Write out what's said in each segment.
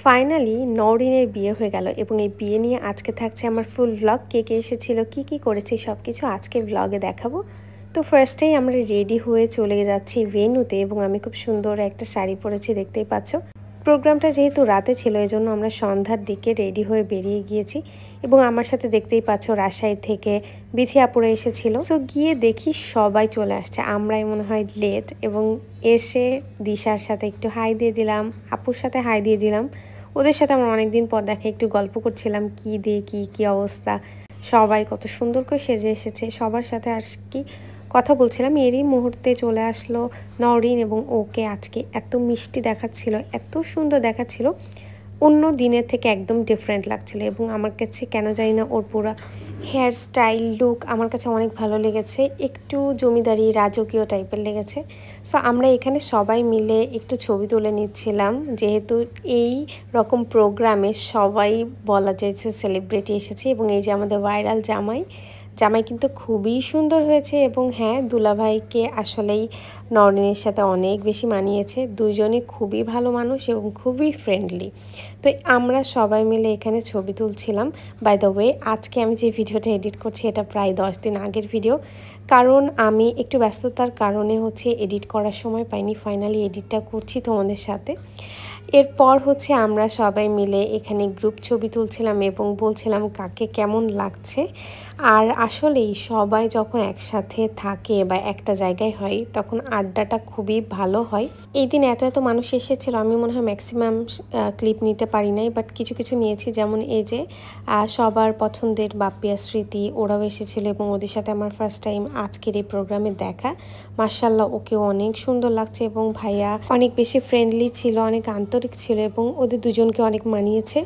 Finally নওরিনের বিয়ে হয়ে গেল এবং এই বিয়ে নিয়ে আজকে থাকছে আমার ফুল ব্লগ। কে কে এসেছিল, কি করেছি সব কিছু আজকে ব্লগে দেখাবো। তো ফার্স্টেই আমরা রেডি হয়ে চলে যাচ্ছি ভেন্যুতে এবং আমি খুব সুন্দর একটা শাড়ি পরেছি, দেখতেই পাচ্ছ। প্রোগ্রামটা যেহেতু রাতে ছিল এজন্য আমরা সন্ধ্যার দিকে রেডি হয়ে বেরিয়ে গিয়েছি এবং আমার সাথে দেখতেই পাচ্ছ রাজশাহী থেকে বিথি আপুরা এসেছিল। সো গিয়ে দেখি সবাই চলে আসছে, আমরাই মনে হয় লেট। এবং এসে দিশার সাথে একটু হাই দিয়ে দিলাম, আপুর সাথে হাই দিয়ে দিলাম। ওদের সাথে আমরা অনেকদিন পর দেখা একটু গল্প করছিলাম, কি দিয়ে কি অবস্থা, সবাই কত সুন্দর করে সেজে এসেছে, সবার সাথে আর কি কথা বলছিলাম। এরই মুহূর্তে চলে আসলো নওরিন এবং ওকে আজকে এত মিষ্টি দেখাচ্ছিল, এত সুন্দর দেখাচ্ছিল, অন্য দিনের থেকে একদম ডিফারেন্ট লাগছিল। এবং আমার কাছে কেন জানি না ওর পুরো হেয়ার স্টাইল লুক আমার কাছে অনেক ভালো লেগেছে, একটু জমিদারি রাজকীয় টাইপের লেগেছে। সো আমরা এখানে সবাই মিলে একটু ছবি তুলে নিচ্ছিলাম, যেহেতু এই রকম প্রোগ্রামে সবাই বলা যায় যে সেলিব্রিটি এসেছে। এবং এই যে আমাদের ভাইরাল জামাই কিন্তু খুবই সুন্দর হয়েছে। এবং হ্যাঁ, দুলাভাইকে আসলেই নওরিনের সাথে অনেক বেশি মানিয়েছে, দুইজনই খুবই ভালো মানুষ এবং খুবই ফ্রেন্ডলি। তো আমরা সবাই মিলে এখানে ছবি তুলছিলাম। বাই দ্য ওয়ে, আজকে আমি যে ভিডিওটা এডিট করছি এটা প্রায় 10 দিন আগের ভিডিও, কারণ আমি একটু ব্যস্ততার কারণে এডিট করার সময় পাইনি। ফাইনালি এডিটটা করছি তোমাদের সাথে। এরপর আমরা সবাই মিলে এখানে গ্রুপ ছবি তুলছিলাম এবং বলছিলাম কাকে কেমন লাগছে। আর আসলেই সবাই যখন একসাথে থাকে বা একটা জায়গায় হয় তখন আড্ডাটা খুবই ভালো হয়। এই দিন এত মানুষ এসেছিল, আমি মনে হয় ম্যাক্সিমাম ক্লিপ নিতে পারি নাই, বাট কিছু নিয়েছি। যেমন এই যে সবার পছন্দের বাপ্পিয়া স্মৃতি, ওরাও এসেছিল এবং ওদের সাথে আমার ফার্স্ট টাইম আজকের এই প্রোগ্রামে দেখা। মাশাআল্লাহ, ওকেও অনেক সুন্দর লাগছে এবং ভাইয়া অনেক বেশি ফ্রেন্ডলি ছিল, অনেক আন্তরিক ছিল এবং ওদের দুজনকে অনেক মানিয়েছে।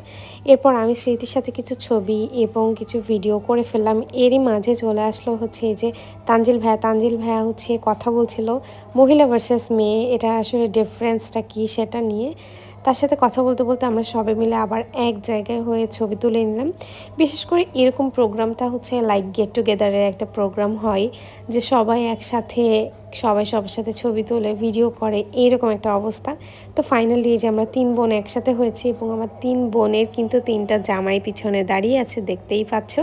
এরপর আমি স্মৃতির সাথে কিছু ছবি এবং কিছু ভিডিও করে ফেললাম। এরই মাঝে চলে আসলো এই যে তানজিল ভাইয়া কথা বলছিল মহিলা ভার্সেস মেয়ে, এটা আসলে ডিফারেন্সটা কি সেটা নিয়ে। তার সাথে কথা বলতে বলতে আমরা সবাই মিলে আবার এক জায়গায় হয়ে ছবি তুলে নিলাম। বিশেষ করে এরকম প্রোগ্রামটা লাইক গেট টুগেদারের একটা প্রোগ্রাম হয়, যে সবাই একসাথে সবার সাথে ছবি তোলে, ভিডিও করে, এইরকম একটা অবস্থা। তো ফাইনালি এই যে আমরা 3 বোন একসাথে হয়েছি এবং আমার 3 বোনের কিন্তু 3টা জামাই পিছনে দাঁড়িয়ে আছে, দেখতেই পাচ্ছ।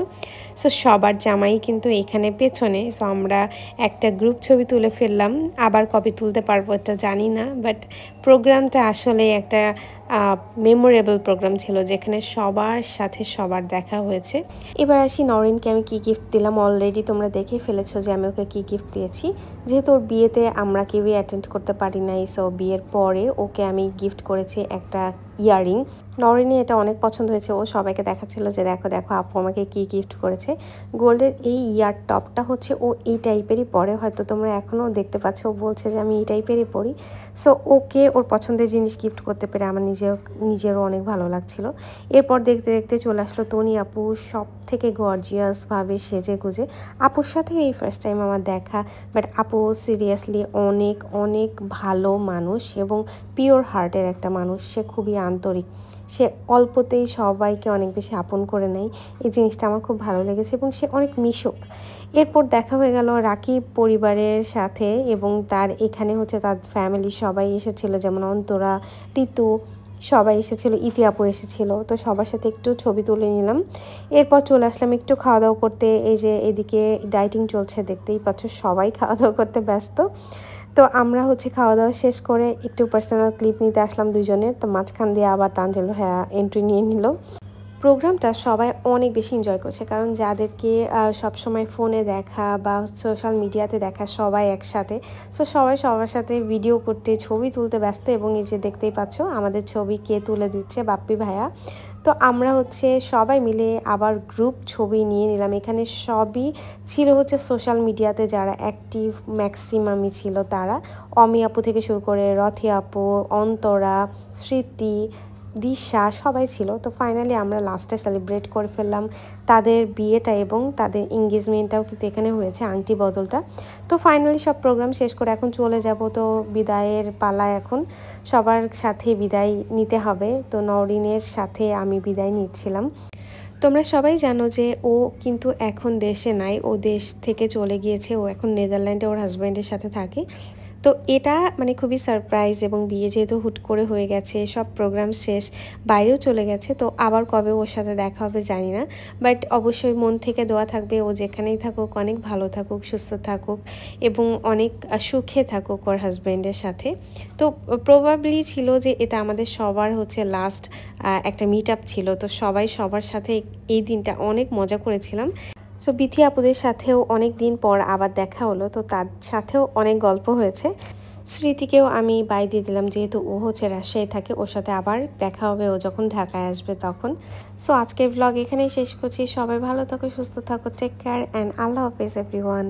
সো সবার জামাই কিন্তু এখানে পেছনে। সো আমরা একটা গ্রুপ ছবি তুলে ফেললাম, আবার কবে তুলতে পারবো এটা জানি না, বাট প্রোগ্রামটা আসলে একটা মেমোরেবল প্রোগ্রাম ছিল, যেখানে সবার সাথে সবার দেখা হয়েছে। এবার আসি নওরিনকে আমি কি গিফট দিলাম। অলরেডি তোমরা দেখে ফেলেছো যে আমি ওকে কি গিফট দিয়েছি। যেহেতু ওর বিয়েতে আমরা কেউই অ্যাটেন্ড করতে পারি নাই, সো বিয়ের পরে ওকে আমি গিফট করেছি একটা ইয়াররিং। নওরিনে এটা অনেক পছন্দ হয়েছে, ও সবাইকে দেখাচ্ছিল যে দেখো আপু আমাকে কি গিফট করেছে। গোল্ডের এই ইয়ার টপটা ও এই টাইপেরই পরে, হয়তো তোমরা এখনও দেখতে পাচ্ছ। ও বলছে যে আমি এই টাইপেরই পরি। সো ওকে ওর পছন্দের জিনিস গিফট করতে পেরে আমার নিজেরও অনেক ভালো লাগছিল। এরপর দেখতে দেখতে চলে আসলো তনি আপু, সব থেকে গর্জিয়াসভাবে সেজে গুজে। আপুর সাথেও এই ফার্স্ট টাইম আমার দেখা, বাট আপু সিরিয়াসলি অনেক ভালো মানুষ এবং পিওর হার্টের একটা মানুষ। সে খুবই আন্তরিক, সে অল্পতেই সবাইকে অনেক বেশি আপন করে নেয়, এই জিনিসটা আমার খুব ভালো লেগেছে। এবং সে অনেক মিশুক। এরপর দেখা হয়ে গেল রাকিব পরিবারের সাথে এবং তার এখানে তার ফ্যামিলি সবাই এসেছিল, যেমন অন্তরা, ঋতু সবাই এসেছিল, ইতি আপু এসেছিল। তো সবার সাথে একটু ছবি তুলে নিলাম। এরপর চলে আসলাম একটু খাওয়া দাওয়া করতে। এই যে এদিকে ডাইটিং চলছে, দেখতেই পাচ্ছ সবাই খাওয়া দাওয়া করতে ব্যস্ত। তো আমরা খাওয়া দাওয়া শেষ করে একটু পার্সোনাল ক্লিপ নিতে আসলাম দুজনের। তো মাঝখান দিয়ে আবার তানজিল ভাইয়া এন্ট্রি নিয়ে নিল। প্রোগ্রামটা সবাই অনেক বেশি এনজয় করছে, কারণ যাদেরকে সবসময় ফোনে দেখা বা সোশ্যাল মিডিয়াতে দেখা সবাই একসাথে। সো সবাই সবার সাথে ভিডিও করতে, ছবি তুলতে ব্যস্ত। এবং এই যে দেখতেই পাচ্ছ আমাদের ছবি কে তুলে দিচ্ছে, বাপ্পি ভাইয়া। তো আমরা সবাই মিলে আবার গ্রুপ ছবি নিয়ে নিলাম। এখানে সবই ছিল সোশ্যাল মিডিয়াতে যারা অ্যাক্টিভ, ম্যাক্সিমামই ছিল তারা। অমি আপু থেকে শুরু করে রথি আপু, অন্তরা, স্মৃতি, দিশা সবাই ছিল। তো ফাইনালি আমরা লাস্টে সেলিব্রেট করে ফেললাম তাদের বিয়েটা এবং তাদের এঙ্গেজমেন্টটাও কিন্তু এখানে হয়েছে, আংটি বদলটা। তো ফাইনালি সব প্রোগ্রাম শেষ করে এখন চলে যাব। তো বিদায়ের পালা, এখন সবার সাথে বিদায় নিতে হবে। তো নওরিনের সাথে আমি বিদায় নিচ্ছিলাম। তোমরা সবাই জানো যে ও কিন্তু এখন দেশে নাই, ও দেশ থেকে চলে গিয়েছে, ও এখন নেদারল্যান্ডে ওর হাজব্যান্ডের সাথে থাকে। তো এটা মানে খুবই সারপ্রাইজ, এবং বিয়ে যেহেতু হুট করে হয়ে গেছে, সব প্রোগ্রাম শেষ, বাইরেও চলে গেছে, তো আবার কবে ওর সাথে দেখা হবে জানি না। বাট অবশ্যই মন থেকে দোয়া থাকবে ও যেখানেই থাকুক অনেক ভালো থাকুক, সুস্থ থাকুক এবং অনেক সুখে থাকুক ওর হাজব্যান্ডের সাথে। তো প্রবাবলি ছিল যে এটা আমাদের সবার হচ্ছে লাস্ট একটা মিট আপ ছিল, তো সবাই সবার সাথে এই দিনটা অনেক মজা করেছিলাম। সো বিথি আপুদের সাথেও অনেক দিন পর আবার দেখা হলো, তো তার সাথেও অনেক গল্প হয়েছে। স্মৃতিকেও আমি বাই দিয়ে দিলাম, যেহেতু ও হচ্ছে রাজশাহী থাকে, ওর সাথে আবার দেখা হবে ও যখন ঢাকায় আসবে তখন। সো আজকের ব্লগ এখানেই শেষ করছি। সবাই ভালো থাকো, সুস্থ থাকো, টেক কেয়ার অ্যান্ড আল্লাহ হাফেজ এভরিওয়ান।